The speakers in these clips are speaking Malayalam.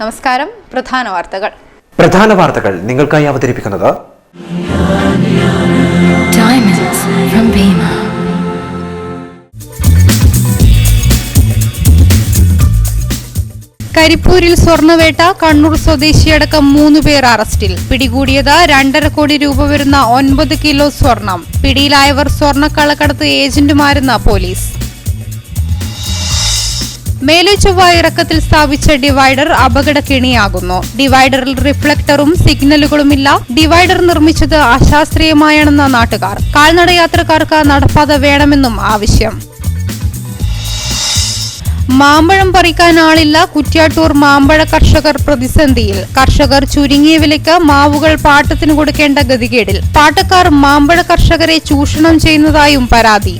നമസ്കാരം. പ്രധാന വാർത്തകൾ നിങ്ങൾക്കായി അവതരിപ്പിക്കുന്നത് കരിപ്പൂരിൽ സ്വർണ്ണവേട്ട. കണ്ണൂർ സ്വദേശിയടക്കം 3 പേർ അറസ്റ്റിൽ. പിടികൂടിയത് 2.5 കോടി രൂപ വരുന്ന 9 കിലോ സ്വർണം. പിടിയിലായവർ സ്വർണ്ണക്കള്ളക്കടത്ത് ഏജന്റുമാരെന്ന് പോലീസ്. മേലെ ചൊവ്വ ഇറക്കത്തിൽ സ്ഥാപിച്ച ഡിവൈഡർ അപകടക്കെണിയാകുന്നു. ഡിവൈഡറിൽ റിഫ്ലക്ടറും സിഗ്നലുകളുമില്ല. ഡിവൈഡർ നിർമ്മിച്ചത് അശാസ്ത്രീയമായാണെന്ന നാട്ടുകാർ. കാൽനടയാത്രക്കാർക്ക് നടപ്പാത വേണമെന്നും ആവശ്യം. മാമ്പഴം പറിക്കാൻ ആളില്ല. കുറ്റ്യാട്ടൂർ മാമ്പഴ കർഷകർ പ്രതിസന്ധിയിൽ. കർഷകർ ചുരുങ്ങിയ വിലയ്ക്ക് മാവുകൾ പാട്ടത്തിന് കൊടുക്കേണ്ട ഗതികേടിൽ. പാട്ടക്കാർ മാമ്പഴ കർഷകരെ ചൂഷണം ചെയ്യുന്നതായും പരാതി.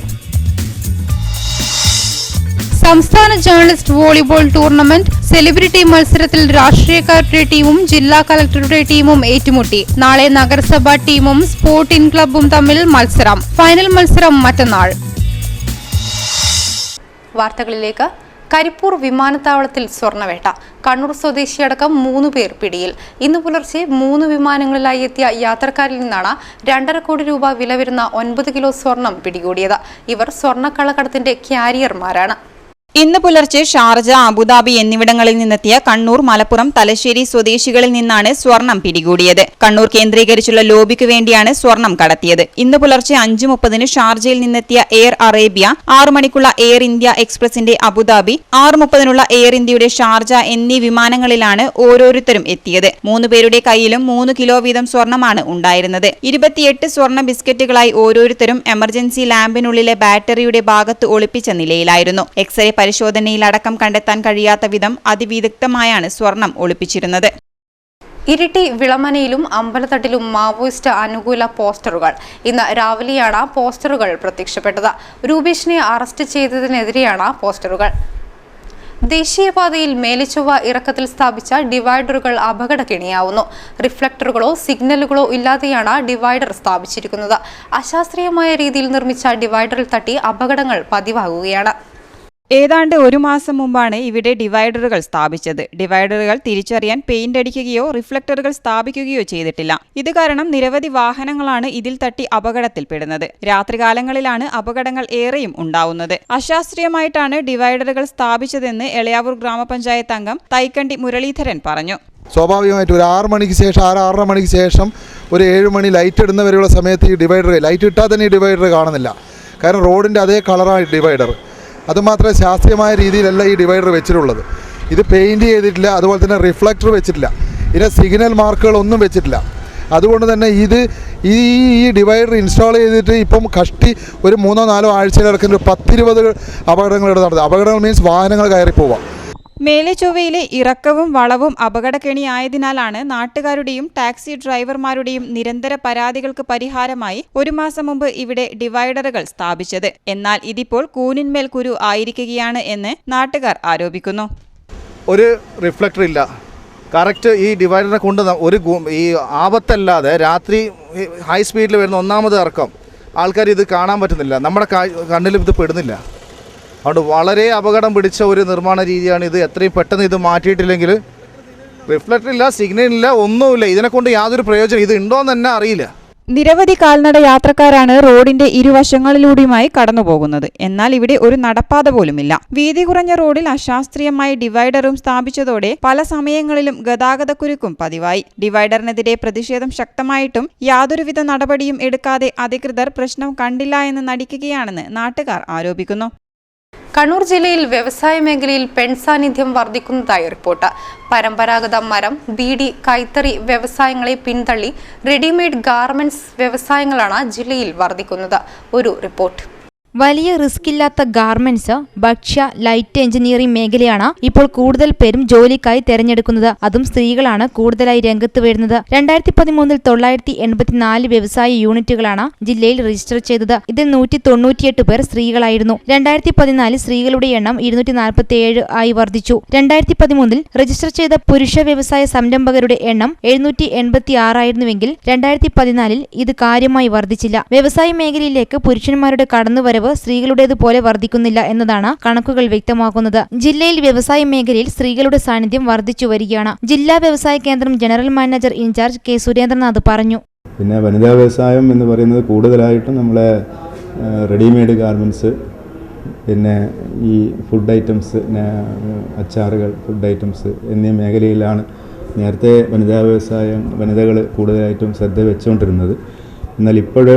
സംസ്ഥാന ജേർണലിസ്റ്റ് വോളിബോൾ ടൂർണമെന്റ്. സെലിബ്രിറ്റി മത്സരത്തിൽ രാഷ്ട്രീയക്കാരുടെ ടീമും ജില്ലാ കലക്ടറുടെ ടീമും ഏറ്റുമുട്ടി. നാളെ നഗരസഭാ ടീമും സ്പോർട്ടിംഗ് ക്ലബ്ബും തമ്മിൽ മത്സരം. ഫൈനൽ മത്സരം മറ്റന്നാൾ. വാർത്തകളിലേക്ക്. കരിപ്പൂർ വിമാനത്താവളത്തിൽ സ്വർണ്ണവേട്ട. കണ്ണൂർ സ്വദേശിയടക്കം 3 പേർ പിടിയിൽ. ഇന്ന് പുലർച്ചെ 3 വിമാനങ്ങളിലായി എത്തിയ യാത്രക്കാരിൽ നിന്നാണ് 2.5 കോടി രൂപ വില വരുന്ന 9 കിലോ സ്വർണം പിടികൂടിയത്. ഇവർ സ്വർണ്ണക്കള്ളക്കടത്തിന്റെ ക്യാരിയർമാരാണ്. ഇന്ന് പുലർച്ചെ ഷാർജ, അബുദാബി എന്നിവിടങ്ങളിൽ നിന്നെത്തിയ കണ്ണൂർ, മലപ്പുറം, തലശ്ശേരി സ്വദേശികളിൽ നിന്നാണ് സ്വർണം പിടികൂടിയത്. കണ്ണൂർ കേന്ദ്രീകരിച്ചുള്ള ലോബിക്ക് വേണ്ടിയാണ് സ്വർണം കടത്തിയത്. ഇന്ന് പുലർച്ചെ 5:30 ഷാർജയിൽ നിന്നെത്തിയ എയർ അറേബ്യ, 6 മണിക്കുള്ള എയർ ഇന്ത്യ എക്സ്പ്രസിന്റെ അബുദാബി, 6:30 എയർ ഇന്ത്യയുടെ ഷാർജ എന്നീ വിമാനങ്ങളിലാണ് ഓരോരുത്തരും എത്തിയത്. 3 പേരുടെ കയ്യിലും 3 കിലോ വീതം സ്വർണമാണ് ഉണ്ടായിരുന്നത്. 28 സ്വർണ്ണ ബിസ്ക്കറ്റുകളായി ഓരോരുത്തരും എമർജൻസി ലാമ്പിനുള്ളിലെ ബാറ്ററിയുടെ ഭാഗത്ത് ഒളിപ്പിച്ച നിലയിലായിരുന്നു. എക്സ്റേ പരിശോധനയിലടക്കം കണ്ടെത്താൻ കഴിയാത്ത വിധം അതിവിദഗ്ധമായാണ് സ്വർണം ഒളിപ്പിച്ചിരുന്നത്. ഇരിട്ടി വിളമനയിലും അമ്പലത്തട്ടിലും മാവോയിസ്റ്റ് അനുകൂല പോസ്റ്ററുകൾ. ഇന്ന് രാവിലെയാണ് പോസ്റ്ററുകൾ പ്രത്യക്ഷപ്പെട്ടത്. രൂപേഷിനെ അറസ്റ്റ് ചെയ്തതിനെതിരെയാണ് പോസ്റ്ററുകൾ. ദേശീയപാതയിൽ മേലെച്ചൊവ്വ ഇറക്കത്തിൽ സ്ഥാപിച്ച ഡിവൈഡറുകൾ അപകടക്കെണിയാവുന്നു. റിഫ്ലക്ടറുകളോ സിഗ്നലുകളോ ഇല്ലാതെയാണ് ഡിവൈഡർ സ്ഥാപിച്ചിരിക്കുന്നത്. അശാസ്ത്രീയമായ രീതിയിൽ നിർമ്മിച്ച ഡിവൈഡറിൽ തട്ടി അപകടങ്ങൾ പതിവാകുകയാണ്. ഏതാണ്ട് 1 മാസം മുമ്പാണ് ഇവിടെ ഡിവൈഡറുകൾ സ്ഥാപിച്ചത്. ഡിവൈഡറുകൾ തിരിച്ചറിയാൻ പെയിന്റ് അടിക്കുകയോ റിഫ്ലക്ടറുകൾ സ്ഥാപിക്കുകയോ ചെയ്തിട്ടില്ല. ഇത് കാരണം നിരവധി വാഹനങ്ങളാണ് ഇതിൽ തട്ടി അപകടത്തിൽപ്പെടുന്നത്. രാത്രികാലങ്ങളിലാണ് അപകടങ്ങൾ ഏറെയും ഉണ്ടാവുന്നത്. അശാസ്ത്രീയമായിട്ടാണ് ഡിവൈഡറുകൾ സ്ഥാപിച്ചതെന്ന് എളയാവൂർ ഗ്രാമപഞ്ചായത്ത് അംഗം തൈക്കണ്ടി മുരളീധരൻ പറഞ്ഞു. സ്വാഭാവികമായിട്ട് ഒരു 6 മണിക്ക് ശേഷം 6:30 മണിക്ക് ശേഷം ഒരു 7 മണി ലൈറ്റ് ഇടുന്നവരെയുള്ള സമയത്ത് ഈ ഡിവൈഡർ ലൈറ്റ് ഇട്ടാൽ തന്നെ ഈ ഡിവൈഡർ കാണുന്നില്ല. കാരണം റോഡിൻ്റെ അതേ കളറാണ് ഡിവൈഡർ. അതുമാത്രമേ ശാസ്ത്രീയമായ രീതിയിലല്ല ഈ ഡിവൈഡർ വെച്ചിട്ടുള്ളത്. ഇത് പെയിൻറ്റ് ചെയ്തിട്ടില്ല. അതുപോലെ തന്നെ റിഫ്ലക്ടർ വെച്ചിട്ടില്ല. ഇതിന് സിഗ്നൽ മാർക്കുകളൊന്നും വെച്ചിട്ടില്ല. അതുകൊണ്ട് തന്നെ ഈ ഡിവൈഡർ ഇൻസ്റ്റാൾ ചെയ്തിട്ട് ഇപ്പം കഷ്ടി ഒരു 3-4 ആഴ്ചയിലിറക്കുന്ന 10-20 അപകടങ്ങൾ നടന്നത്. അപകടങ്ങൾ മീൻസ് വാഹനങ്ങൾ കയറിപ്പോവാം. മേലെ ചൊവ്വയിലെ ഇറക്കവും വളവും അപകടക്കെണിയായതിനാലാണ് നാട്ടുകാരുടെയും ടാക്സി ഡ്രൈവർമാരുടെയും നിരന്തര പരാതികൾക്ക് പരിഹാരമായി 1 മാസം മുമ്പ് ഇവിടെ ഡിവൈഡറുകൾ സ്ഥാപിച്ചത്. എന്നാൽ ഇതിപ്പോൾ കൂനിന്മേൽ കുരു ആയിരിക്കുകയാണ് എന്ന് നാട്ടുകാർ ആരോപിക്കുന്നു. ഒരു റിഫ്ലക്ടർ ഇല്ല. കറക്റ്റ് ഈ ഡിവൈഡറിനെ കൊണ്ട് ഈ ആപത്തല്ലാതെ രാത്രി ഹൈ സ്പീഡിൽ വരുന്ന 1ാമത് ഇറക്കം ആൾക്കാർ ഇത് കാണാൻ പറ്റുന്നില്ല. നമ്മുടെ കണ്ണിലും ഇത് പെടുന്നില്ല. അതുകൊണ്ട് വളരെ അപകടം പിടിച്ച ഒരു നിർമ്മാണ രീതിയാണ് ഇത്. എത്രയും പെട്ടെന്ന് ഇത് മാറ്റിയിട്ടില്ലെങ്കിൽ റിഫ്ലക്ടർ ഇല്ല, സിഗ്നൽ ഇല്ല, ഒന്നുമില്ല. ഇതിനെക്കൊണ്ട് യാതൊരു പ്രയോജനം ഇത് ഉണ്ടോയെന്ന് തന്നെ അറിയില്ല. നിരവധി കാൽനട യാത്രക്കാരാണ് റോഡിന്റെ ഇരുവശങ്ങളിലൂടെയുമായി കടന്നുപോകുന്നത്. എന്നാൽ ഇവിടെ ഒരു നടപ്പാത പോലുമില്ല. വീതി കുറഞ്ഞ റോഡിൽ അശാസ്ത്രീയമായി ഡിവൈഡറും സ്ഥാപിച്ചതോടെ പല സമയങ്ങളിലും ഗതാഗതക്കുരുക്കും പതിവായി. ഡിവൈഡറിനെതിരെ പ്രതിഷേധം ശക്തമായിട്ടും യാതൊരുവിധ നടപടിയും എടുക്കാതെ അധികൃതർ പ്രശ്നം കണ്ടില്ല എന്ന് നടിക്കുകയാണെന്ന് നാട്ടുകാർ ആരോപിക്കുന്നു. കണ്ണൂർ ജില്ലയിൽ വ്യവസായ മേഖലയിൽ പെൺസാന്നിധ്യം വർദ്ധിക്കുന്നതായി റിപ്പോർട്ട്. പരമ്പരാഗത മരം, ബീഡി, കൈത്തറി വ്യവസായങ്ങളെ പിന്തള്ളി റെഡിമെയ്ഡ് ഗാർമെന്റ്സ് വ്യവസായങ്ങളാണ് ജില്ലയിൽ വർദ്ധിക്കുന്നത്. ഒരു റിപ്പോർട്ട്. വലിയ റിസ്ക് ഇല്ലാത്ത ഗാർമെന്റ്സ്, ഭക്ഷ്യ, ലൈറ്റ് എഞ്ചിനീയറിംഗ് മേഖലയാണ് ഇപ്പോൾ കൂടുതൽ പേരും ജോലിക്കായി തെരഞ്ഞെടുക്കുന്നത്. അതും സ്ത്രീകളാണ് കൂടുതലായി രംഗത്ത് വരുന്നത്. 2013 984 വ്യവസായ യൂണിറ്റുകളാണ് ജില്ലയിൽ രജിസ്റ്റർ ചെയ്തത്. ഇതിൽ 198 പേർ സ്ത്രീകളായിരുന്നു. 2014 സ്ത്രീകളുടെ എണ്ണം 247 ആയി വർദ്ധിച്ചു. 2013 രജിസ്റ്റർ ചെയ്ത പുരുഷ വ്യവസായ സംരംഭകരുടെ എണ്ണം 786 ആയിരുന്നുവെങ്കിൽ 2014 ഇത് കാര്യമായി വർദ്ധിച്ചില്ല. വ്യവസായ മേഖലയിലേക്ക് പുരുഷന്മാരുടെ കടന്നുവരവ് ചെലവ് സ്ത്രീകളുടേതുപോലെ വർദ്ധിക്കുന്നില്ല എന്നതാണ് കണക്കുകൾ വ്യക്തമാക്കുന്നത്. ജില്ലയിൽ വ്യവസായ മേഖലയിൽ സ്ത്രീകളുടെ സാന്നിധ്യം വർദ്ധിച്ചു വരികയാണ്. ജില്ലാ വ്യവസായ കേന്ദ്രം general manager incharge K Surendranath പറഞ്ഞു. പിന്നെ വനിതാ വ്യവസായം എന്ന് പറയുന്നത് കൂടുതലായിട്ടും നമ്മളെ റെഡിമെയ്ഡ് ഗാർമെൻറ്റ്സ്, പിന്നെ ഈ ഫുഡ് ഐറ്റംസ്, അച്ചാറുകൾ, ഫുഡ് ഐറ്റംസ് എന്നീ മേഖലയിലാണ് നേരത്തെ വനിതാ വ്യവസായം വനിതകൾ കൂടുതലായിട്ടും ശ്രദ്ധ വെച്ചുകൊണ്ടിരുന്നത്. എന്നാൽ ഇപ്പോൾ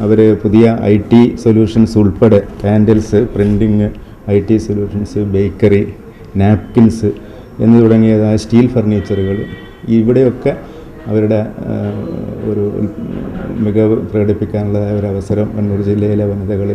അവർ പുതിയ IT സൊല്യൂഷൻസ് ഉൾപ്പെടെ candles, printing, IT solutions, bakery, napkins എന്ന് തുടങ്ങിയതായ സ്റ്റീൽ ഫർണിച്ചറുകൾ ഇവിടെയൊക്കെ അവരുടെ ഒരു മികവ് പ്രകടിപ്പിക്കാനുള്ളതായ ഒരു അവസരം കണ്ണൂർ ജില്ലയിലെ വനിതകൾ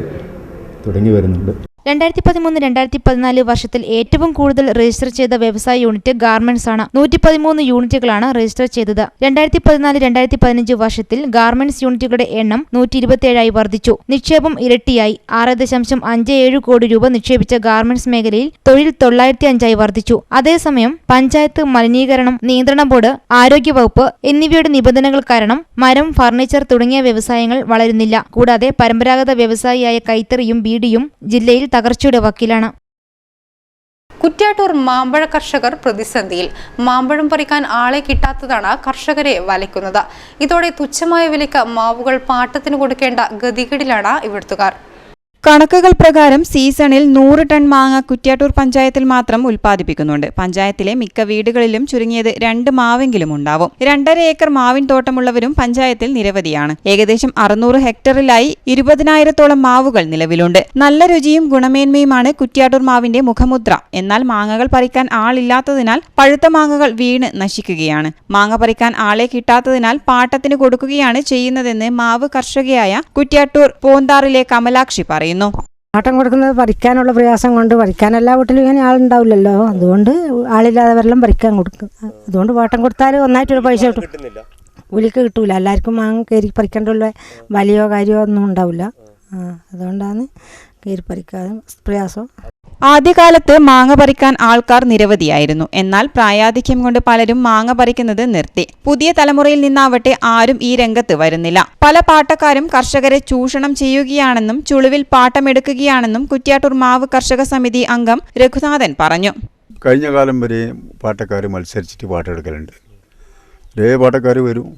തുടങ്ങി വരുന്നുണ്ട്. 2013-2014 വർഷത്തിൽ ഏറ്റവും കൂടുതൽ രജിസ്റ്റർ ചെയ്ത വ്യവസായ യൂണിറ്റ് ഗാർമെന്റ്സ് ആണ്. 113 യൂണിറ്റുകളാണ് രജിസ്റ്റർ ചെയ്തത്. 2014-2015 വർഷത്തിൽ ഗാർമെന്റ്സ് യൂണിറ്റുകളുടെ എണ്ണം 127 വർദ്ധിച്ചു. നിക്ഷേപം ഇരട്ടിയായി. 6.57 കോടി രൂപ നിക്ഷേപിച്ച ഗാർമെന്റ്സ് മേഖലയിൽ തൊഴിൽ 905 വർദ്ധിച്ചു. അതേസമയം പഞ്ചായത്ത്, മലിനീകരണം നിയന്ത്രണ ബോർഡ്, ആരോഗ്യവകുപ്പ് എന്നിവയുടെ നിബന്ധനകൾ കാരണം മരം, ഫർണിച്ചർ തുടങ്ങിയ വ്യവസായങ്ങൾ വളരുന്നില്ല. കൂടാതെ പരമ്പരാഗത വ്യവസായിയായ കൈത്തറിയും ബീഡിയും ജില്ലയിൽ തകർച്ചയുടെ വക്കിലാണ്. കുറ്റ്യാട്ടൂർ മാമ്പഴ കർഷകർ പ്രതിസന്ധിയിൽ. മാമ്പഴം പറിക്കാൻ ആളെ കിട്ടാത്തതാണ് കർഷകരെ വലയ്ക്കുന്നത്. ഇതോടെ തുച്ഛമായ വിലയ്ക്ക് മാവുകൾ പാട്ടത്തിന് കൊടുക്കേണ്ട ഗതികേടിലാണ് ഇവിടുത്തുകാർ. കണക്കുകൾ പ്രകാരം സീസണിൽ 100 ടൺ മാങ്ങ കുറ്റ്യാട്ടൂർ പഞ്ചായത്തിൽ മാത്രം ഉൽപ്പാദിപ്പിക്കുന്നുണ്ട്. പഞ്ചായത്തിലെ മിക്ക വീടുകളിലും ചുരുങ്ങിയത് 2 മാവെങ്കിലും ഉണ്ടാവും. 2.5 ഏക്കർ മാവിൻ തോട്ടമുള്ളവരും പഞ്ചായത്തിൽ നിരവധിയാണ്. ഏകദേശം 600 ഹെക്ടറിലായി 20,000-ഓളം മാവുകൾ നിലവിലുണ്ട്. നല്ല രുചിയും ഗുണമേന്മയുമാണ് കുറ്റ്യാട്ടൂർ മാവിന്റെ മുഖമുദ്ര. എന്നാൽ മാങ്ങകൾ പറിക്കാൻ ആളില്ലാത്തതിനാൽ പഴുത്ത മാങ്ങകൾ വീണ് നശിക്കുകയാണ്. മാങ്ങ പറിക്കാൻ ആളെ കിട്ടാത്തതിനാൽ പാട്ടത്തിന് കൊടുക്കുകയാണ് ചെയ്യുന്നതെന്ന് മാവ് കർഷകയായ കുറ്റ്യാട്ടൂർ പോന്താറിലെ കമലാക്ഷി പറയുന്നു. പാട്ടം കൊടുക്കുന്നത് പറിക്കാനുള്ള പ്രയാസം കൊണ്ട്, പറിക്കാൻ എല്ലാ വീട്ടിലും ഇങ്ങനെ ആളുണ്ടാവില്ലല്ലോ, അതുകൊണ്ട് ആളില്ലാത്തവരെല്ലാം പറിക്കാൻ കൊടുക്കും. അതുകൊണ്ട് പാട്ടം കൊടുത്താൽ ഒന്നായിട്ടൊരു പൈസ കിട്ടും. കൂലിക്ക് കിട്ടൂല. എല്ലാവർക്കും മാങ്ങ കയറി പറിക്കേണ്ടുള്ള വലിയോ കാര്യമോ ഒന്നും ഉണ്ടാവില്ല. അതുകൊണ്ടാണ് കയറി പറിക്കാതെ പ്രയാസം. ആദ്യകാലത്ത് മാങ്ങ പറിക്കാൻ ആൾക്കാർ നിരവധിയായിരുന്നു. എന്നാൽ പ്രായാധിക്യം കൊണ്ട് പലരും മാങ്ങ പറിക്കുന്നത് നിർത്തി. പുതിയ തലമുറയിൽ നിന്നാവട്ടെ ആരും ഈ രംഗത്ത് വരുന്നില്ല. പല പാട്ടക്കാരും കർഷകരെ ചൂഷണം ചെയ്യുകയാണെന്നും ചുളിവിൽ പാട്ടമെടുക്കുകയാണെന്നും കുറ്റ്യാട്ടൂർ മാവ് കർഷക സമിതി അംഗം രഘുനാഥൻ പറഞ്ഞു. കഴിഞ്ഞ കാലം വരെ പാട്ടക്കാർ മത്സരിച്ചിട്ട് പാട്ടെടുക്കലുണ്ട്. ഒരേ പാട്ടക്കാർ വരും,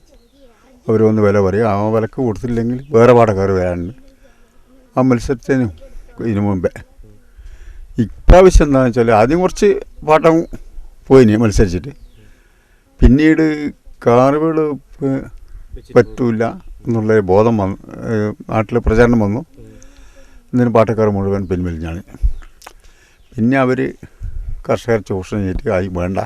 അവരൊന്ന് വില പറയും. ആ വിലക്ക് കൊടുത്തില്ലെങ്കിൽ വേറെ പാട്ടക്കാർ വരാനുണ്ട്. ആ മത്സരത്തിനും ഇതിനു മുമ്പേ ഇപ്രാവശ്യം എന്താണെന്ന് വെച്ചാൽ ആദ്യം കുറച്ച് പാട്ടം പോയിന് മത്സരിച്ചിട്ട്, പിന്നീട് കാറുകൾ പറ്റൂല എന്നുള്ളൊരു ബോധം വന്നു, നാട്ടിൽ പ്രചാരണം വന്നു. ഇതിന് പാട്ടക്കാർ മുഴുവൻ പിൻവലിഞ്ഞാണ്. പിന്നെ അവർ കർഷകർ ചൂഷണം ചെയ്തിട്ട് ആയി വേണ്ട,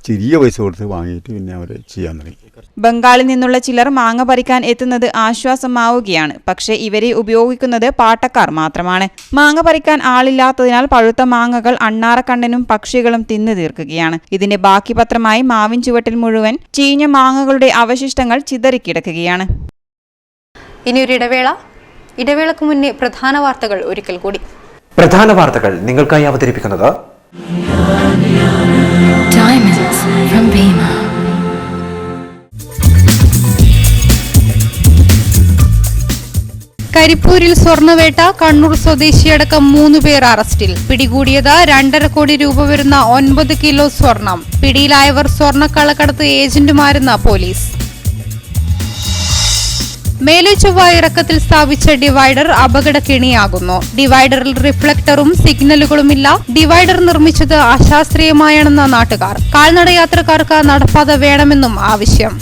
ചെറിയ പൈസ കൊടുത്ത് വാങ്ങിയിട്ട് പിന്നെ അവർ ചെയ്യാൻ തുടങ്ങി. ബംഗാളിൽ നിന്നുള്ള ചിലർ മാങ്ങ പറിക്കാൻ എത്തുന്നത് ആശ്വാസമാവുകയാണ്. പക്ഷേ ഇവരെ ഉപയോഗിക്കുന്നത് പാട്ടക്കാർ മാത്രമാണ്. മാങ്ങ പറിക്കാൻ ആളില്ലാത്തതിനാൽ പഴുത്ത മാങ്ങകൾ അണ്ണാറക്കണ്ണനും പക്ഷികളും തിന്നു തീർക്കുകയാണ്. ഇതിന്റെ ബാക്കി പത്രമായി മാവിൻ ചുവട്ടിൽ മുഴുവൻ ചീഞ്ഞ മാങ്ങകളുടെ അവശിഷ്ടങ്ങൾ ചിതറിക്കിടക്കുകയാണ്. ഇനിയൊരു ഇടവേളക്ക് മുന്നേ പ്രധാന വാർത്തകൾ ഒരിക്കൽ കൂടി. പ്രധാന വാർത്തകൾ നിങ്ങൾക്കായി അവതരിപ്പിക്കുന്നത് Diamonds from Bima. കരിപ്പൂരിൽ സ്വർണ്ണവേട്ട. കണ്ണൂർ സ്വദേശിയടക്കം 3 പേർ അറസ്റ്റിൽ. പിടികൂടിയത് 2.5 കോടി രൂപ വരുന്ന 9 കിലോ സ്വർണം. പിടിയിലായവർ സ്വർണ്ണക്കള്ളക്കടത്ത് ഏജന്റുമാരെന്ന് പോലീസ്. മേലെ ചൊവ്വ ഇറക്കത്തിൽ സ്ഥാപിച്ച ഡിവൈഡർ അപകടക്കെണിയാകുന്നു. ഡിവൈഡറിൽ റിഫ്ലക്ടറും സിഗ്നലുകളുമില്ല. ഡിവൈഡർ നിർമ്മിച്ചത് അശാസ്ത്രീയമായാണെന്ന് നാട്ടുകാർ. കാൽനട യാത്രക്കാർക്ക് നടപ്പാത വേണമെന്നും ആവശ്യം.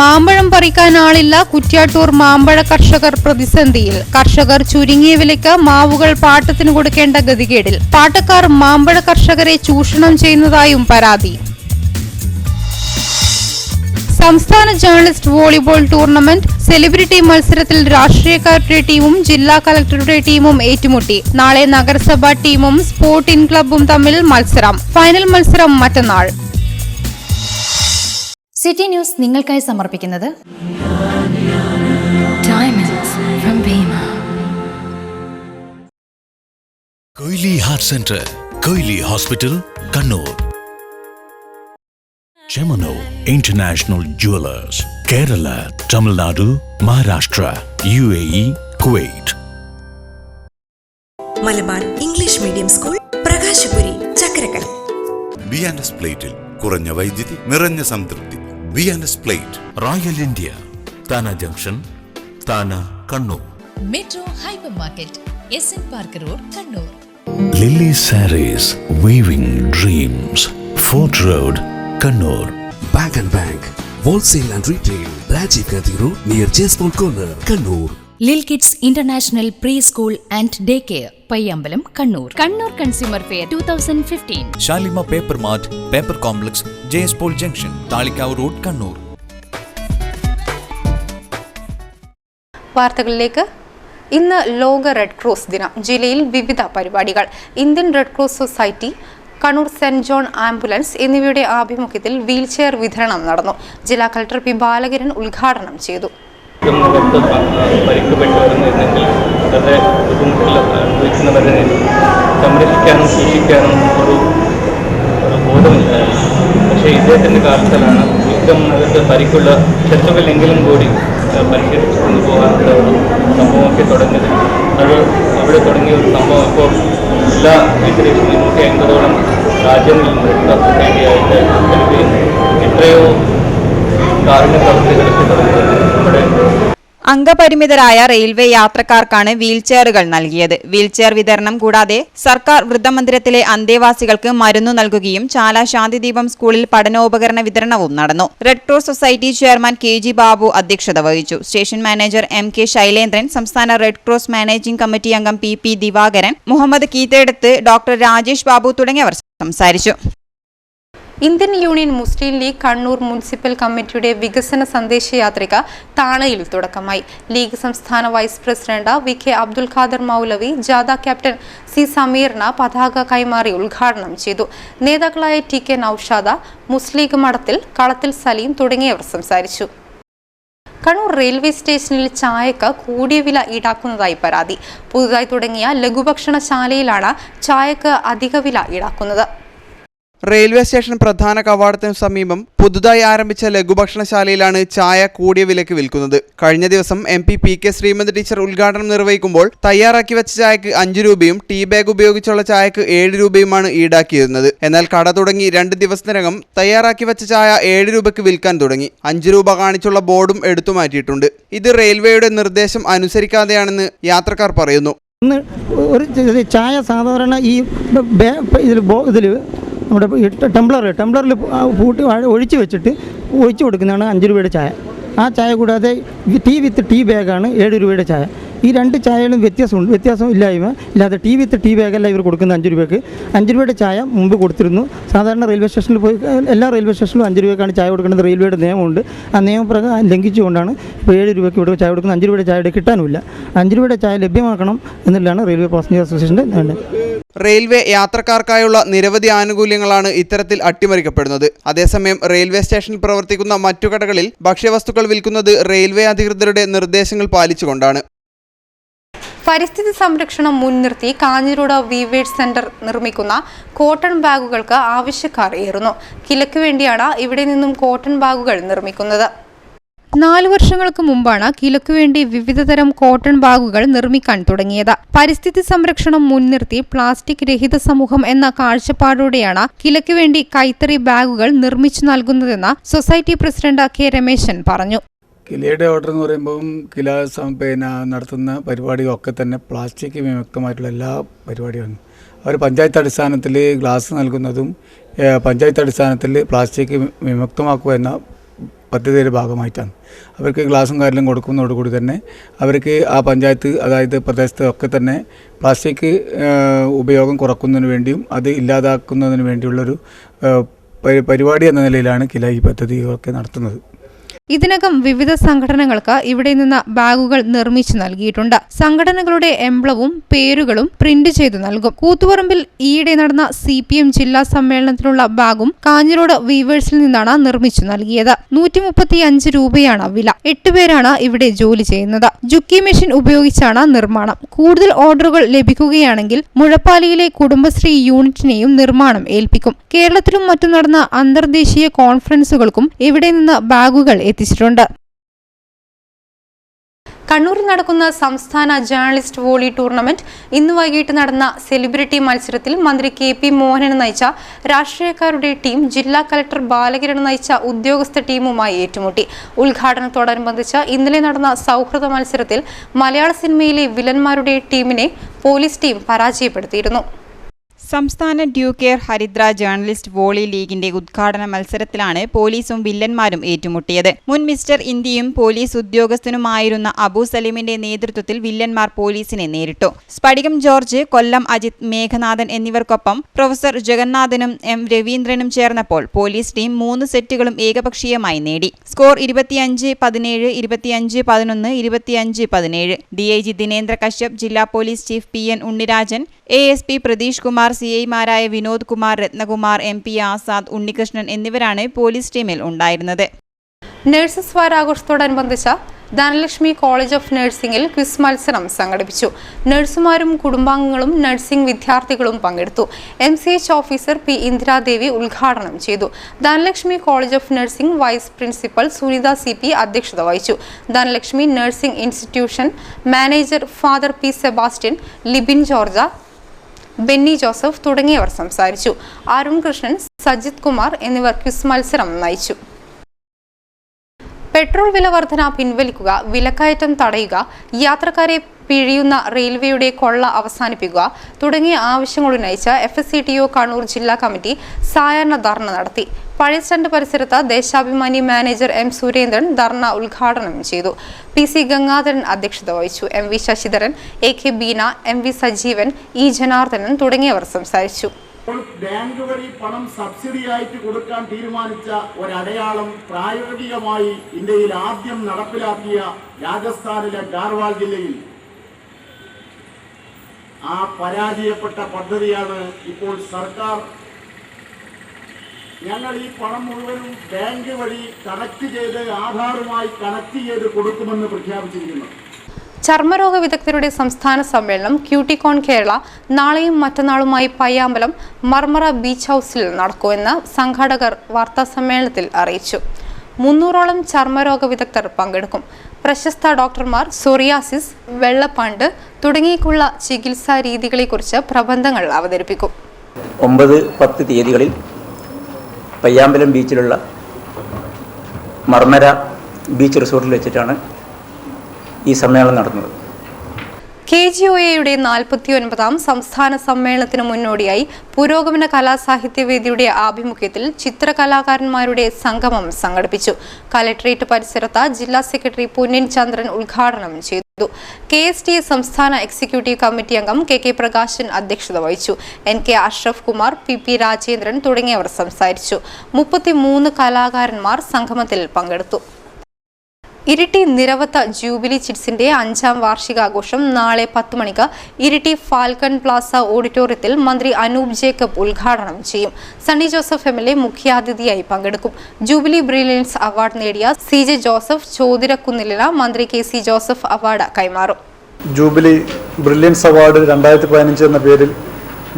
മാമ്പഴം പറിക്കാൻ ആളില്ല. കുറ്റ്യാട്ടൂർ മാമ്പഴ കർഷകർ പ്രതിസന്ധിയിൽ. കർഷകർ ചുരുങ്ങിയ വിലയ്ക്ക് മാവുകൾ പാട്ടത്തിന് കൊടുക്കേണ്ട ഗതികേടിൽ. പാട്ടക്കാർ മാമ്പഴ കർഷകരെ ചൂഷണം ചെയ്യുന്നതായും പരാതി. സംസ്ഥാന ജേർണലിസ്റ്റ് വോളിബോൾ ടൂർണമെന്റ്. സെലിബ്രിറ്റി മത്സരത്തിൽ രാഷ്ട്രീയക്കാരുടെ ടീമും ജില്ലാ കളക്ടറുടെ ടീമും ഏറ്റുമുട്ടി. നാളെ നഗരസഭാ ടീമും സ്പോർട്ടിംഗ് ക്ലബ്ബും തമ്മിൽ മത്സരം. ഫൈനൽ മത്സരം മറ്റന്നാൾ. സിറ്റി ന്യൂസ് നിങ്ങൾക്കായി സമർപ്പിക്കുന്നത് Diamonds from Bima. Koyili heart centre, Koyili hospital, Kannur. Gemino International Jewelers, Kerala, Tamil Nadu, Maharashtra, UAE, Kuwait. Malabar English medium school, Prakashapuri, Chakkarakkal. B and S പ്ലേറ്റിൽ കുറഞ്ഞ വൈദ്യുതി, നിറഞ്ഞ സംതൃപ്തി. B and S plate, royal India, Thana junction, Thana, Kannur. Metro hypermarket, SN park road, Kannur. Lily sarees, weaving dreams, fort road, Kannur. Bank and bank wholesale and retail, Rajiv Gandhi road, near Jaspol corner, Kannur. Lil kids international pre school and day care, Payyambalam, Kannur. Kannur consumer fair 2015. Shalima paper mart, paper complex, Jaspol junction, Thalikkavu road, Kannur. വാർത്തകളിലേക്ക്. ഇന്ന് ലോക റെഡ് ക്രോസ് ദിനം. ജില്ലയിൽ വിവിധ പരിപാടികൾ. Indian red cross society, Kannur saint John ambulance എന്നിവയുടെ ആഭിമുഖ്യത്തിൽ വീൽചെയർ വിതരണം നടന്നു. ജില്ലാ കളക്ടർ പി ബാലകിരൺ ഉദ്ഘാടനം ചെയ്തു. പരിക്കുപെട്ടുവരുന്നെങ്കിൽ വളരെ ബുദ്ധിമുട്ടിൽ അനുഭവിക്കുന്നവരെ സംരക്ഷിക്കാനും സൂക്ഷിക്കാനും ഒരു ബോധമില്ലായിരുന്നു. പക്ഷേ ഇദ്ദേഹത്തിൻ്റെ കാലത്തിലാണ് യുദ്ധം അകത്ത് പരിക്കുള്ള ശത്രുക്കളെങ്കിലും കൂടി പരിശീലിച്ചു കൊണ്ടുപോകാനുള്ള ഒരു സംഭവമൊക്കെ തുടങ്ങിയത്. അത് അവിടെ തുടങ്ങിയ ഒരു സംഭവം ഇപ്പോൾ എല്ലാ ഏകദേശം 150ഓളം രാജ്യങ്ങളിൽ റെഡ് ക്രോസ് സൊസൈറ്റിയായിട്ട് വരികയും എത്രയോ കാരുണ്യ പ്രവർത്തികളൊക്കെ തുടങ്ങിയത് നമ്മുടെ അംഗപരിമിതരായ റെയിൽവേ യാത്രക്കാർക്കാണ് വീൽചെയറുകൾ നൽകിയത്. വീൽചെയർ വിതരണം കൂടാതെ സർക്കാർ വൃദ്ധമന്ദിരത്തിലെ അന്തേവാസികൾക്ക് മരുന്നു നൽകുകയും ചാല ശാന്തിദീപം സ്കൂളിൽ പഠനോപകരണ വിതരണവും നടന്നു. Red cross society chairman KG Babu അധ്യക്ഷത വഹിച്ചു. സ്റ്റേഷൻ മാനേജർ MK ശൈലേന്ദ്രൻ, സംസ്ഥാന റെഡ് ക്രോസ് മാനേജിംഗ് കമ്മിറ്റി അംഗം PP ദിവാകരൻ, മുഹമ്മദ് കീത്തേടത്ത്, ഡോക്ടർ രാജേഷ് ബാബു തുടങ്ങിയവർ സംസാരിച്ചു. Indian union Muslim league Kannur municipal കമ്മിറ്റിയുടെ വികസന സന്ദേശയാത്രയ്ക്ക് താണയിൽ തുടക്കമായി. ലീഗ് സംസ്ഥാന vice president VK Abdul Khader Maulavi ജാഥ ക്യാപ്റ്റൻ C സമീറിന് പതാക കൈമാറി ഉദ്ഘാടനം ചെയ്തു. നേതാക്കളായ TK നൌഷാദ, മുസ്ലിം മഠത്തിൽ, കളത്തിൽ സലീം തുടങ്ങിയവർ സംസാരിച്ചു. കണ്ണൂർ റെയിൽവേ സ്റ്റേഷനിൽ ചായക്ക് കൂടിയ വില ഈടാക്കുന്നതായി പരാതി. പുതുതായി തുടങ്ങിയ ലഘുഭക്ഷണശാലയിലാണ് ചായക്ക് അധിക വില ഈടാക്കുന്നത്. റെയിൽവേ സ്റ്റേഷൻ പ്രധാന കവാടത്തിന് സമീപം പുതുതായി ആരംഭിച്ച ലഘുഭക്ഷണശാലയിലാണ് ചായ കൂടിയ വിലയ്ക്ക് വിൽക്കുന്നത്. കഴിഞ്ഞ ദിവസം MP PK ശ്രീമതി ടീച്ചർ ഉദ്ഘാടനം നിർവഹിക്കുമ്പോൾ തയ്യാറാക്കി വെച്ച ചായക്ക് 5 രൂപയും ടീ ബാഗ് ഉപയോഗിച്ചുള്ള ചായക്ക് 7 രൂപയുമാണ് ഈടാക്കിയിരുന്നത്. എന്നാൽ കട തുടങ്ങി 2 ദിവസത്തിനകം തയ്യാറാക്കി വെച്ച ചായ 7 രൂപയ്ക്ക് വിൽക്കാൻ തുടങ്ങി. 5 രൂപ കാണിച്ചുള്ള ബോർഡും എടുത്തു മാറ്റിയിട്ടുണ്ട്. ഇത് റെയിൽവേയുടെ നിർദ്ദേശം അനുസരിക്കാതെയാണെന്ന് യാത്രക്കാർ പറയുന്നു. ഒരു ചായ സാധാരണ ഈ ഇതിൽ നമ്മുടെ ടംബ്ലറിൽ പൂട്ടി ഒഴിച്ച് വെച്ചിട്ട് ഒഴിച്ചു കൊടുക്കുന്നതാണ് 5 രൂപയുടെ ചായ. ആ ചായ കൂടാതെ ടീ വിത്ത് ടീ ബാഗാണ് 7 രൂപയുടെ ചായ. ഈ 2 ചായകളും വ്യത്യാസം ഇല്ലാതെ ടീ വിത്ത് ടീ ബാഗല്ല ഇവർ കൊടുക്കുന്നത് 5 രൂപയ്ക്ക്. 5 രൂപയുടെ ചായ മുമ്പ് കൊടുത്തിരുന്നു. സാധാരണ റെയിൽവേ സ്റ്റേഷനിൽ പോയി എല്ലാ റെയിൽവേ സ്റ്റേഷനിലും 5 രൂപയ്ക്കാണ് ചായ കൊടുക്കുന്നത്. റെയിൽവേയുടെ നിയമമുണ്ട്. ആ നിയമപ്രകാരം ലംഘിച്ചുകൊണ്ടാണ് ഇപ്പോൾ 7 രൂപയ്ക്ക് ഇവിടെ ചായ കൊടുക്കുന്നത്. 5 രൂപയുടെ ചായ കിട്ടാനുമില്ല. 5 രൂപയുടെ ചായ ലഭ്യമാക്കണം എന്നുള്ളതാണ് റെയിൽവേ പാസഞ്ചർ അസോസിയേഷൻ്റെ വേണ്ടത്. റെയിൽവേ യാത്രക്കാർക്കായുള്ള നിരവധി ആനുകൂല്യങ്ങളാണ് ഇത്തരത്തിൽ അട്ടിമറിക്കപ്പെടുന്നത്. അതേസമയം റെയിൽവേ സ്റ്റേഷനിൽ പ്രവർത്തിക്കുന്ന മറ്റു കടകളിൽ ഭക്ഷ്യവസ്തുക്കൾ വിൽക്കുന്നത് റെയിൽവേ അധികൃതരുടെ നിർദ്ദേശങ്ങൾ പാലിച്ചുകൊണ്ടാണ്. പരിസ്ഥിതി സംരക്ഷണം മുൻനിർത്തി കാഞ്ഞിരോട് വീവേഴ്സ് സെന്റർ നിർമ്മിക്കുന്ന കോട്ടൺ ബാഗുകൾക്ക് ആവശ്യക്കാർ ഏറുന്നു. കിലയ്ക്ക് വേണ്ടിയാണ് ഇവിടെ നിന്നും കോട്ടൺ ബാഗുകൾ നിർമ്മിക്കുന്നത്. 4 വർഷങ്ങൾക്ക് മുമ്പാണ് കിലയ്ക്ക് വേണ്ടി വിവിധതരം കോട്ടൺ ബാഗുകൾ നിർമ്മിക്കാൻ തുടങ്ങിയത്. പരിസ്ഥിതി സംരക്ഷണം മുൻനിർത്തി പ്ലാസ്റ്റിക് രഹിത സമൂഹം എന്ന കാഴ്ചപ്പാടോടെയാണ് കിലയ്ക്ക് വേണ്ടി കൈത്തറി ബാഗുകൾ നിർമ്മിച്ചു നൽകുന്നതെന്ന് സൊസൈറ്റി പ്രസിഡന്റ് K രമേശൻ പറഞ്ഞു. കിലയുടെ ഓർഡർ എന്ന് പറയുമ്പോൾ കില നടത്തുന്ന പരിപാടികളൊക്കെ തന്നെ പ്ലാസ്റ്റിക് വിമുക്തമായിട്ടുള്ള എല്ലാ പരിപാടികളും അവർ പഞ്ചായത്ത് അടിസ്ഥാനത്തിൽ ഗ്ലാസ് നൽകുന്നതും പഞ്ചായത്ത് അടിസ്ഥാനത്തിൽ പ്ലാസ്റ്റിക് വിമുക്തമാക്കുക എന്ന പദ്ധതിയുടെ ഭാഗമായിട്ടാണ്. അവർക്ക് ഗ്ലാസും കാര്യങ്ങളും കൊടുക്കുന്നതോടുകൂടി തന്നെ അവർക്ക് ആ പഞ്ചായത്ത്, അതായത് പ്രദേശത്ത് ഒക്കെ തന്നെ പ്ലാസ്റ്റിക് ഉപയോഗം കുറക്കുന്നതിന് വേണ്ടിയും അത് ഇല്ലാതാക്കുന്നതിന് വേണ്ടിയുള്ളൊരു പരിപാടി എന്ന നിലയിലാണ് കില ഈ പദ്ധതികളൊക്കെ നടത്തുന്നത്. ഇതിനകം വിവിധ സംഘടനകൾക്ക് ഇവിടെ നിന്ന് ബാഗുകൾ നിർമ്മിച്ചു നൽകിയിട്ടുണ്ട്. സംഘടനകളുടെ എംബ്ലവും പേരുകളും പ്രിന്റ് ചെയ്തു നൽകും. കൂത്തുപറമ്പിൽ ഈയിടെ നടന്ന CPM ജില്ലാ സമ്മേളനത്തിനുള്ള ബാഗും കാഞ്ഞിരോട് വീവേഴ്സിൽ നിന്നാണ് നിർമ്മിച്ചു നൽകിയത്. 135 രൂപയാണ് വില. 8 പേരാണ് ഇവിടെ ജോലി ചെയ്യുന്നത്. ജുക്കി മെഷീൻ ഉപയോഗിച്ചാണ് നിർമ്മാണം. കൂടുതൽ ഓർഡറുകൾ ലഭിക്കുകയാണെങ്കിൽ മുഴപ്പാലിയിലെ കുടുംബശ്രീ യൂണിറ്റിനെയും നിർമ്മാണം ഏൽപ്പിക്കും. കേരളത്തിലും മറ്റും നടന്ന അന്തർദേശീയ കോൺഫറൻസുകൾക്കും ഇവിടെ നിന്ന് ബാഗുകൾ എത്തിച്ചിട്ടുണ്ട്. കണ്ണൂരിൽ നടക്കുന്ന സംസ്ഥാന ജേർണലിസ്റ്റ് വോളി ടൂർണമെന്റ് ഇന്ന് വൈകിട്ട് നടന്ന സെലിബ്രിറ്റി മത്സരത്തിൽ മന്ത്രി KP മോഹനൻ നയിച്ച രാഷ്ട്രീയക്കാരുടെ ടീം ജില്ലാ കലക്ടർ ബാലകിരൺ നയിച്ച ഉദ്യോഗസ്ഥ ടീമുമായി ഏറ്റുമുട്ടി. ഉദ്ഘാടനത്തോടനുബന്ധിച്ച് ഇന്നലെ നടന്ന സൗഹൃദ മത്സരത്തിൽ മലയാള സിനിമയിലെ വില്ലന്മാരുടെ ടീമിനെ പോലീസ് ടീം പരാജയപ്പെടുത്തിയിരുന്നു. സംസ്ഥാന ഡ്യൂ കെയർ ഹരിദ്ര ജേർണലിസ്റ്റ് വോളി ലീഗിന്റെ ഉദ്ഘാടന മത്സരത്തിലാണ് പോലീസും വില്ലന്മാരും ഏറ്റുമുട്ടിയത്. മുൻ മിസ്റ്റർ ഇന്ത്യയും പോലീസ് ഉദ്യോഗസ്ഥനുമായിരുന്ന അബു സലീമിന്റെ നേതൃത്വത്തിൽ വില്ലന്മാർ പോലീസിനെ നേരിട്ടു. സ്ഫടികം ജോർജ്, കൊല്ലം അജിത്, മേഘനാഥൻ എന്നിവർക്കൊപ്പം പ്രൊഫസർ ജഗന്നാഥനും M. രവീന്ദ്രനും ചേർന്നപ്പോൾ പോലീസ് ടീം 3 സെറ്റുകളും ഏകപക്ഷീയമായി നേടി. സ്കോർ 25-17, 25-11, 25-17. DIG ദിനേന്ദ്ര കശ്യപ്, ജില്ലാ police chief PN Unnirajan, ASP Pratheesh Kumar, CI-മാരായ വിനോദ് കുമാർ, രത്നകുമാർ, MP ആസാദ്, ഉണ്ണികൃഷ്ണൻ എന്നിവരാണ് പോലീസ് ടീമിൽ ഉണ്ടായിരുന്നത്. നഴ്സസ് വാരാഘോഷത്തോടനുബന്ധിച്ച് ധനലക്ഷ്മി കോളേജ് ഓഫ് നഴ്സിംഗിൽ ക്വിസ് മത്സരം സംഘടിപ്പിച്ചു. നഴ്സുമാരും കുടുംബാംഗങ്ങളും നഴ്സിംഗ് വിദ്യാർത്ഥികളും പങ്കെടുത്തു. MCH officer P. ഇന്ദിരാദേവി ഉദ്ഘാടനം ചെയ്തു. Dhanalakshmi college of nursing vice principal Sunitha CP അധ്യക്ഷത വഹിച്ചു. Dhanalakshmi nursing institution manager father P. Sebastian, Libin George, Benny Joseph തുടങ്ങിയവർ സംസാരിച്ചു. അരുൺ കൃഷ്ണൻ, സജിത് കുമാർ എന്നിവർ ക്വിസ് മത്സരം നയിച്ചു. പെട്രോൾ വില വർധന പിൻവലിക്കുക, വിലക്കയറ്റം തടയുക, യാത്രക്കാരെ പിഴിയുന്ന റെയിൽവേയുടെ കൊള്ള അവസാനിപ്പിക്കുക തുടങ്ങിയ ആവശ്യങ്ങളുന്നയിച്ച് FSCTO കണ്ണൂർ ജില്ലാ കമ്മിറ്റി സായാഹ്ന ധർണ നടത്തി. പഴയ സ്റ്റാൻഡ് പരിസരത്ത് ദേശാഭിമാനി മാനേജർ M. സുരേന്ദ്രൻ ധർണ ഉദ്ഘാടനം ചെയ്തു. PC ഗംഗാധരൻ അധ്യക്ഷത വഹിച്ചു. MV Sasidharan, AK Beena, MV Sajeevan, E. Janardhanan തുടങ്ങിയവർ സംസാരിച്ചു. ബാങ്ക് വഴി പണം സബ്സിഡിയായിട്ട് കൊടുക്കാൻ തീരുമാനിച്ച ഒരടയാളം പ്രായോഗികമായി ഇന്ത്യയിൽ ആദ്യം നടപ്പിലാക്കിയ രാജസ്ഥാനിലെ ഗാർവാൾ ജില്ലയിൽ ആ പരാജയപ്പെട്ട പദ്ധതിയാണ് ഇപ്പോൾ സർക്കാർ ഞങ്ങൾ ഈ പണം മുഴുവനും ബാങ്ക് വഴി കണക്ട് ചെയ്ത് ആധാറുമായി കണക്ട് ചെയ്ത് കൊടുക്കുമെന്ന് പ്രഖ്യാപിച്ചിരിക്കുന്നു. ചർമ്മരോഗ വിദഗ്ധരുടെ സംസ്ഥാന സമ്മേളനം ക്യൂട്ടിക്കോൺ കേരള നാളെയും മറ്റന്നാളുമായി പയ്യാമ്പലം മർമറ ബീച്ച് ഹൗസിൽ നടക്കുമെന്ന് സംഘാടകർ വാർത്താസമ്മേളനത്തിൽ അറിയിച്ചു. 300ഓളം ചർമ്മരോഗ വിദഗ്ധർ പങ്കെടുക്കും. പ്രശസ്ത ഡോക്ടർമാർ സോറിയാസിസ്, വെള്ളപ്പാണ്ട് തുടങ്ങിയുള്ള ചികിത്സാ രീതികളെക്കുറിച്ച് പ്രബന്ധങ്ങൾ അവതരിപ്പിക്കും. 9-10 തീയതികളിൽ പയ്യാമ്പലം ബീച്ചിലുള്ള മർമര ബീച്ച് റിസോർട്ടിൽ വെച്ചിട്ടാണ് ഈ സമ്മേളനം നടന്നത്. KGOAയുടെ 49ാം സംസ്ഥാന സമ്മേളനത്തിന് മുന്നോടിയായി പുരോഗമന കലാസാഹിത്യവേദിയുടെ ആഭിമുഖ്യത്തിൽ ചിത്രകലാകാരന്മാരുടെ സംഗമം സംഘടിപ്പിച്ചു. കലക്ട്രേറ്റ് പരിസരത്ത് ജില്ലാ സെക്രട്ടറി പുന്നിൻ ചന്ദ്രൻ ഉദ്ഘാടനം ചെയ്തു. KSTA സംസ്ഥാന എക്സിക്യൂട്ടീവ് കമ്മിറ്റി അംഗം KK പ്രകാശൻ അധ്യക്ഷത വഹിച്ചു. NK അഷ്റഫ് കുമാർ, PP രാജേന്ദ്രൻ തുടങ്ങിയവർ സംസാരിച്ചു. 33 കലാകാരന്മാർ സംഗമത്തിൽ പങ്കെടുത്തു. ഇരിട്ടി നിരവത്ത ജൂബിലി ചിറ്റ്സിന്റെ 5ാം വാർഷികാഘോഷം നാളെ 10 മണിക്ക് ഇരിട്ടി ഫാൽക്കൺ പ്ലാസ ഓഡിറ്റോറിയത്തിൽ മന്ത്രി അനൂപ് ജേക്കബ് ഉദ്ഘാടനം ചെയ്യും. സണ്ണി ജോസഫ് MLA മുഖ്യാതിഥിയായി പങ്കെടുക്കും. ജൂബിലി ബ്രില്യൻസ് അവാർഡ് നേടിയ CJ ജോസഫ് ചോതിരക്കുന്നിലിന് മന്ത്രി KC ജോസഫ് അവാർഡ് കൈമാറും. ജൂബിലി ബ്രില്യൻസ് അവാർഡ് 2015 എന്ന പേരിൽ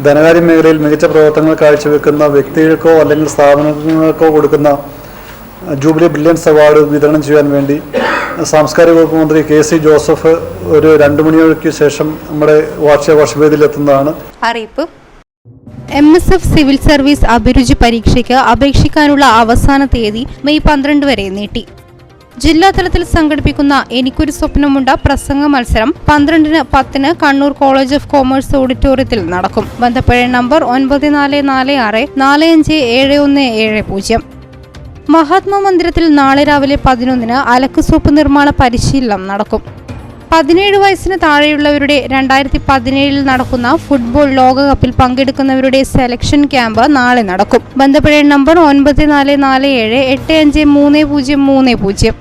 ധനകാര്യ മേഖലയിൽ മികച്ച പ്രവർത്തനങ്ങൾ കാഴ്ചവെക്കുന്ന വ്യക്തികൾക്കോ അല്ലെങ്കിൽ സ്ഥാപനങ്ങൾക്കോ കൊടുക്കുന്ന ജൂബിലി ബ്രില്യൻസ് അവാർഡ് വിതരണം ചെയ്യാൻ വേണ്ടി സാംസ്കാരിക വകുപ്പ് മന്ത്രി KC ജോസഫ് ഒരു 2 മണിക്ക് ശേഷം നമ്മുടെ വാർഷികവേദിയിൽ എത്തുന്നതാണ്. അറിയിപ്പ്. MSF സിവിൽ സർവീസ് അഭിരുചി പരീക്ഷയ്ക്ക് അപേക്ഷിക്കാനുള്ള അവസാന തീയതി മെയ് 12 വരെ നീട്ടി. ജില്ലാതലത്തിൽ സംഘടിപ്പിക്കുന്ന എനിക്കൊരു സ്വപ്നമുണ്ട പ്രസംഗ മത്സരം 12-ന് 10-ന് കണ്ണൂർ കോളേജ് ഓഫ് കോമേഴ്സ് ഓഡിറ്റോറിയത്തിൽ നടക്കും. ബന്ധപ്പെടേണ്ട നമ്പർ 9446457170. മഹാത്മാ മന്ദിരത്തിൽ നാളെ രാവിലെ 11-ന് അലക്ക് സോപ്പ് നിർമ്മാണ പരിശീലനം നടക്കും. 17 വയസ്സിന് താഴെയുള്ളവരുടെ 2017 നടക്കുന്ന ഫുട്ബോൾ ലോകകപ്പിൽ പങ്കെടുക്കുന്നവരുടെ സെലക്ഷൻ ക്യാമ്പ് നാളെ നടക്കും. ബന്ധപ്പെടേണ്ട number 9447853030.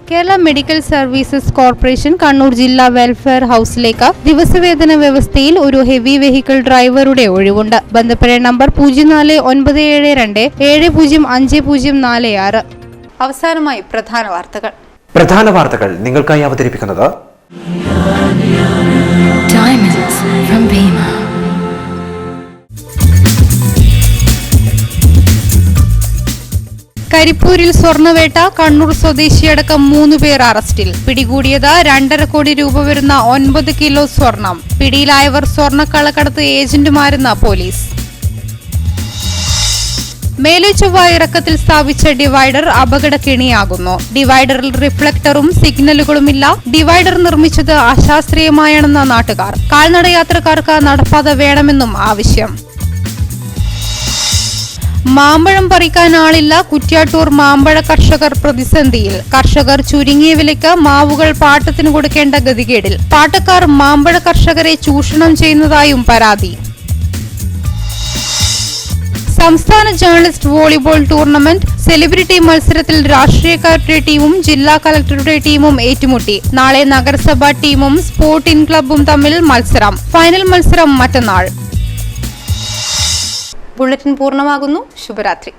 Kerala medical services corporation Kannur ജില്ലാ വെൽഫെയർ ഹൗസിലേക്ക് ദിവസവേതന വ്യവസ്ഥയിൽ ഒരു ഹെവി വെഹിക്കിൾ ഡ്രൈവറുടെ ഒഴിവുണ്ട്. ബന്ധപ്പെടേണ്ട നമ്പർ 047227055046. അവസാനമായി പ്രധാന വാർത്തകൾ നിങ്ങൾക്കായി അവതരിപ്പിക്കുന്നത് കരിപ്പൂരിൽ സ്വർണ്ണവേട്ട. കണ്ണൂർ സ്വദേശിയടക്കം 3 പേർ അറസ്റ്റിൽ. പിടികൂടിയത് 2.5 കോടി രൂപ വരുന്ന 9 കിലോ സ്വർണം. പിടിയിലായവർ സ്വർണ്ണക്കള്ളക്കടത്ത് ഏജന്റുമാരെന്ന് പോലീസ്. മേലെ ചൊവ്വ ഇറക്കത്തിൽ സ്ഥാപിച്ച ഡിവൈഡർ അപകടക്കെണിയാകുന്നു. ഡിവൈഡറിൽ റിഫ്ലക്ടറും സിഗ്നലുകളുമില്ല. ഡിവൈഡർ നിർമ്മിച്ചത് അശാസ്ത്രീയമായാണെന്ന നാട്ടുകാർ. കാൽനടയാത്രക്കാർക്ക് നടപ്പാത വേണമെന്നും ആവശ്യം. മാമ്പഴം പറിക്കാൻ ആളില്ല. കുറ്റ്യാട്ടൂർ മാമ്പഴ കർഷകർ പ്രതിസന്ധിയിൽ. കർഷകർ ചുരുങ്ങിയ വിലയ്ക്ക് മാവുകൾ പാട്ടത്തിന് കൊടുക്കേണ്ട ഗതികേടിൽ. പാട്ടക്കാർ മാമ്പഴ കർഷകരെ ചൂഷണം ചെയ്യുന്നതായും പരാതി. സംസ്ഥാന ജേർണലിസ്റ്റ് വോളിബോൾ ടൂർണമെന്റ്. സെലിബ്രിറ്റി മത്സരത്തിൽ രാഷ്ട്രീയക്കാരുടെ ടീമും ജില്ലാ കളക്ടറുടെ ടീമും ഏറ്റുമുട്ടി. നാളെ നഗരസഭാ ടീമും സ്പോർട്ടിംഗ് ക്ലബ്ബും തമ്മിൽ മത്സരം. ഫൈനൽ മത്സരം മറ്റന്നാൾ. ബുള്ളറ്റിൻ പൂർണ്ണമാകുന്നു. ശുഭരാത്രി.